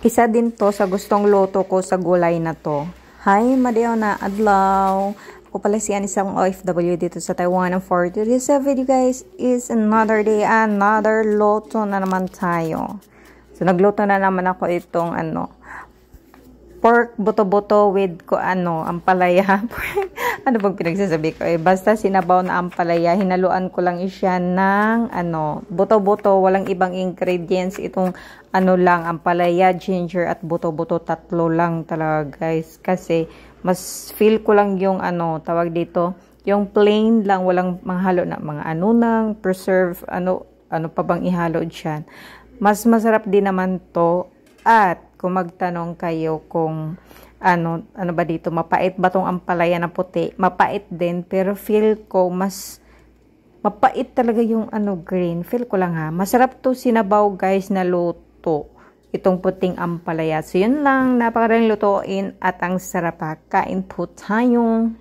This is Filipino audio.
Isa din to sa gustong luto ko sa gulay na to. Hi, madayaw na adlaw. Ako pala si isang OFW dito sa Taiwan. And for today's video guys is another day, another luto na naman tayo. So nagluto na naman ako itong pork buto-buto with ampalaya. Ano bang pinagsasabi ko? Basta sinabaw na ampalaya, hinaluan ko lang siya ng buto-buto, walang ibang ingredients. Itong lang, ampalaya, ginger at buto-buto, tatlo lang talaga guys. Kasi mas feel ko lang yung tawag dito, yung plain lang, walang manghalo na mga nang preserve, ano pa bang ihalo diyan. Mas masarap din naman to. At kung magtanong kayo kung ano ba dito, mapait ba tong ampalaya na puti? Mapait din, pero feel ko mas mapait talaga yung green. Feel ko lang ha. Masarap to sinabaw guys na luto. Itong puting ampalaya. So yun lang, napakaraming lutuin at ang sarap ha. Kain po tayo.